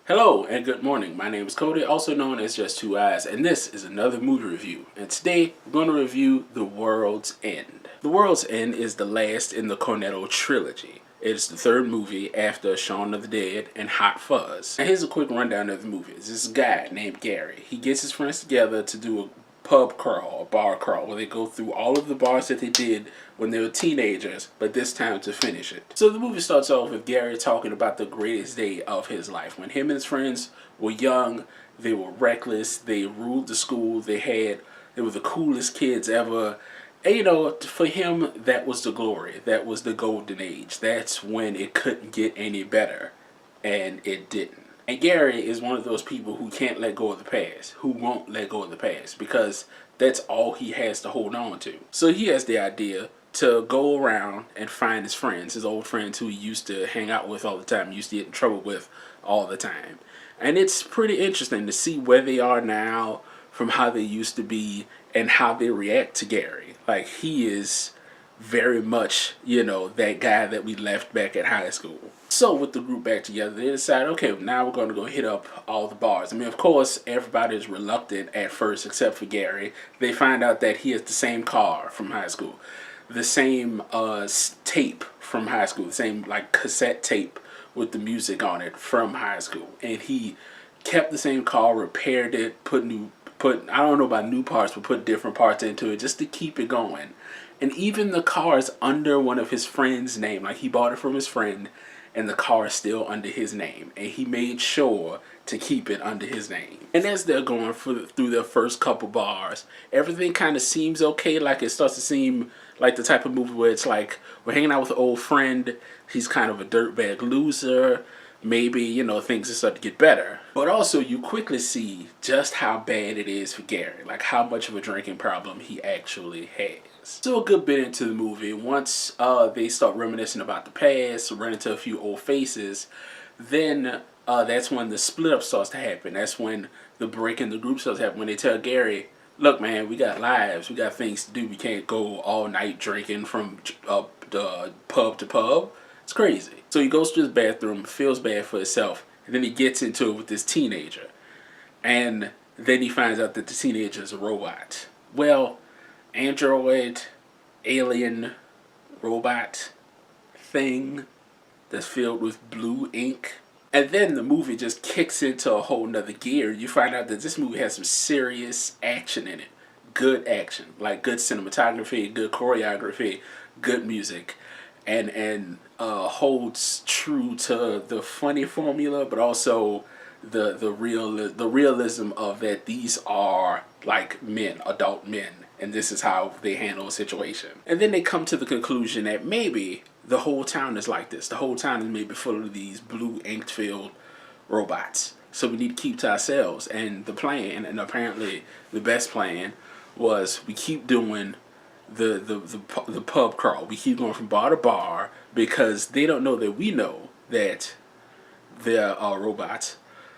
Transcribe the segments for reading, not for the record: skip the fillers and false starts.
Hello and good morning. My name is Cody, also known as Just Two Eyes, and this is another movie review. And today we're going to review The World's End. The World's End is the last in the Cornetto Trilogy. It's the third movie after Shaun of the Dead and Hot Fuzz. And here's a quick rundown of the movie. It's this guy named Gary. He gets his friends together to do a pub crawl, a bar crawl, where they go through all of the bars that they did when they were teenagers, but this time to finish it. So the movie starts off with Gary talking about the greatest day of his life. When him and his friends were young, they were reckless, they ruled the school, they were the coolest kids ever. And you know, for him, that was the glory. That was the golden age. That's when it couldn't get any better. And it didn't. And Gary is one of those people who can't let go of the past, who won't let go of the past, because that's all he has to hold on to. So he has the idea to go around and find his friends, his old friends who he used to hang out with all the time, used to get in trouble with all the time. And it's pretty interesting to see where they are now from how they used to be and how they react to Gary. Like, he is very much, you know, that guy that we left back at high school. So with the group back together, they decide, okay, now we're going to go hit up all the bars. I mean, of course, everybody is reluctant at first except for Gary. They find out that he has the same car from high school, the same tape from high school, the same like cassette tape with the music on it from high school. And he kept the same car, repaired it, I don't know about new parts, but put different parts into it just to keep it going. And even the car is under one of his friend's name. Like, he bought it from his friend, and the car is still under his name. And he made sure to keep it under his name. And as they're going through their first couple bars, everything kind of seems okay. Like, it starts to seem like the type of movie where it's like, we're hanging out with an old friend. He's kind of a dirtbag loser. Maybe, you know, things start to get better. But also, you quickly see just how bad it is for Gary. Like, how much of a drinking problem he actually has. So a good bit into the movie, once they start reminiscing about the past, run into a few old faces, then that's when the split up starts to happen. That's when the break in the group starts to happen. When they tell Gary, look, man, we got lives, we got things to do. We can't go all night drinking from the pub to pub. It's crazy. So he goes to his bathroom, feels bad for himself, and then he gets into it with this teenager. And then he finds out that the teenager is a robot. Well, android, alien, robot thing that's filled with blue ink. And then the movie just kicks into a whole nother gear. You find out that this movie has some serious action in it. Good action. Like, good cinematography, good choreography, good music. And holds true to the funny formula, but also the realism of that these are like men, adult men, and this is how they handle a situation. And then they come to the conclusion that maybe the whole town is like this. The whole town is maybe full of these blue ink filled robots. So we need to keep to ourselves. And the plan, and apparently the best plan, was we keep doing the pub crawl. We keep going from bar to bar because they don't know that we know that they're robots.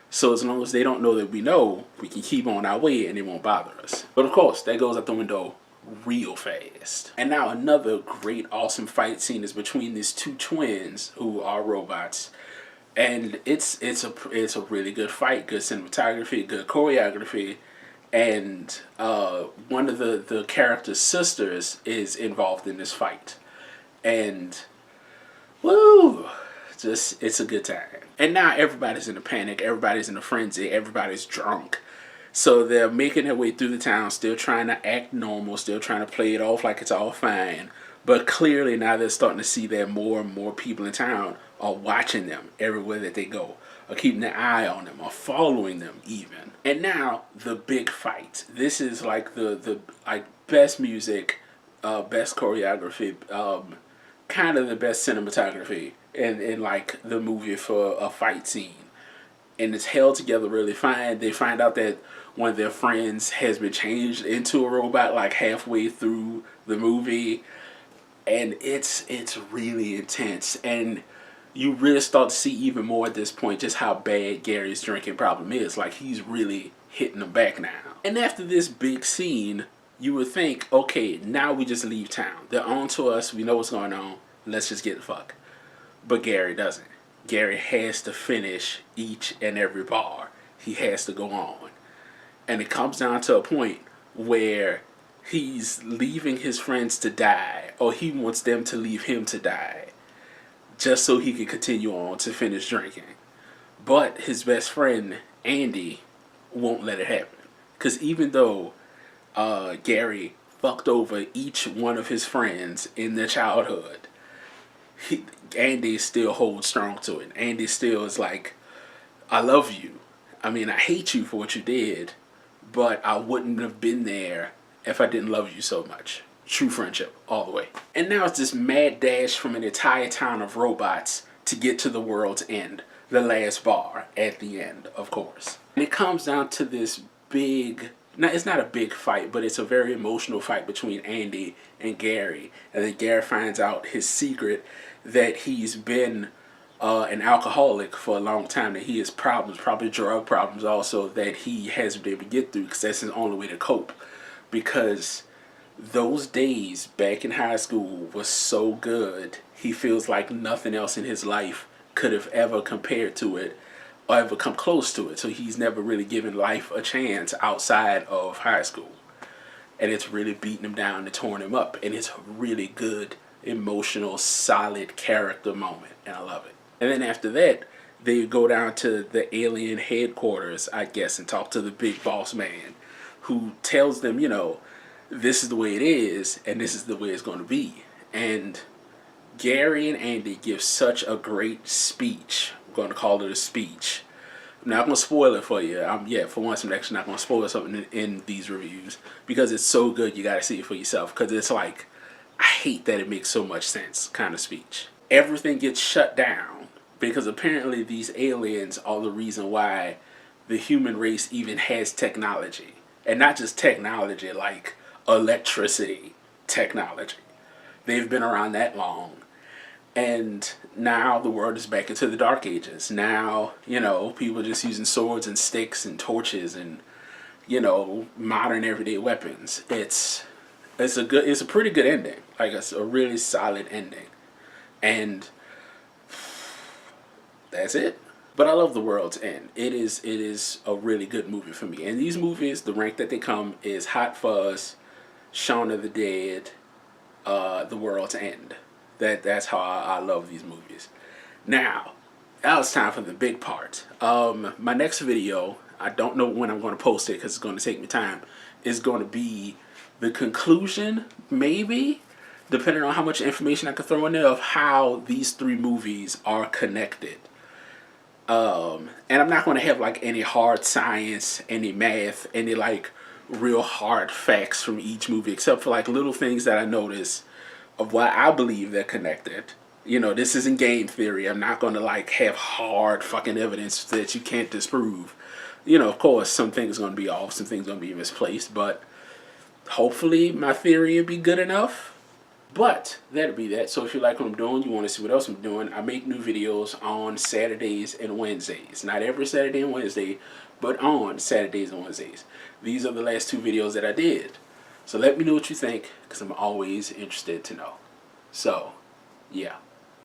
So as long as they don't know that we know, we can keep on our way and it won't bother us. But of course, that goes out the window real fast. And now another great, awesome fight scene is between these two twins who are robots. And it's a really good fight, good cinematography, good choreography. And one of the character's sisters is involved in this fight. And, woo, just, it's a good time. And now everybody's in a panic, everybody's in a frenzy, everybody's drunk. So they're making their way through the town, still trying to act normal, still trying to play it off like it's all fine. But clearly now they're starting to see that more and more people in town are watching them everywhere that they go, or keeping their eye on them, or following them even. And now the big fight. This is like the best music, best choreography, kind of the best cinematography in like the movie for a fight scene. And it's held together really fine. They find out that one of their friends has been changed into a robot like halfway through the movie. And it's really intense. And you really start to see even more at this point just how bad Gary's drinking problem is. Like, he's really hitting them back now. And after this big scene, you would think, okay, now we just leave town. They're on to us. We know what's going on. Let's just get the fuck. But Gary doesn't. Gary has to finish each and every bar. He has to go on. And it comes down to a point where he's leaving his friends to die, or he wants them to leave him to die, just so he can continue on to finish drinking. But his best friend, Andy, won't let it happen. Because even though Gary fucked over each one of his friends in their childhood, Andy still holds strong to it. Andy still is like, I love you. I mean, I hate you for what you did, but I wouldn't have been there if I didn't love you so much. True friendship, all the way. And now it's this mad dash from an entire town of robots to get to the world's end. The last bar at the end, of course. And it comes down to this big, it's not a big fight, but it's a very emotional fight between Andy and Gary. And then Gary finds out his secret, that he's been an alcoholic for a long time, that he has problems, probably drug problems also, that he hasn't been able to get through because that's his only way to cope. Because those days back in high school was so good, he feels like nothing else in his life could have ever compared to it or ever come close to it. So he's never really given life a chance outside of high school. And it's really beating him down and torn him up. And it's a really good, emotional, solid character moment. And I love it. And then after that, they go down to the alien headquarters, I guess, and talk to the big boss man, who tells them, you know, this is the way it is, and this is the way it's going to be. And Gary and Andy give such a great speech. I'm going to call it a speech. I'm not going to spoil it for you. For once, I'm actually not going to spoil something in these reviews, because it's so good you got to see it for yourself, because it's like, I hate that it makes so much sense kind of speech. Everything gets shut down because apparently these aliens are the reason why the human race even has technology. And not just technology like electricity technology. They've been around that long. And now the world is back into the Dark Ages. Now, you know, people are just using swords and sticks and torches and, you know, modern everyday weapons. It's a pretty good ending. Like, it's a really solid ending. And that's it. But I love The World's End. It is a really good movie for me. And these movies, the rank that they come is Hot Fuzz, Shaun of the Dead, The World's End. That's how I love these movies. Now, now it's time for the big part. My next video, I don't know when I'm going to post it because it's going to take me time, is going to be the conclusion, maybe, depending on how much information I can throw in there, of how these three movies are connected. And I'm not going to have like any hard science, any math, any like real hard facts from each movie, except for like little things that I notice of why I believe they're connected. You know, this isn't game theory. I'm not going to like have hard fucking evidence that you can't disprove. You know, of course, some things are going to be off, some things are going to be misplaced, but hopefully my theory will be good enough. But that'll be that. So if you like what I'm doing, you want to see what else I'm doing, I make new videos on Saturdays and Wednesdays. Not every Saturday and Wednesday, but on Saturdays and Wednesdays. These are the last two videos that I did. So let me know what you think, because I'm always interested to know. So, yeah.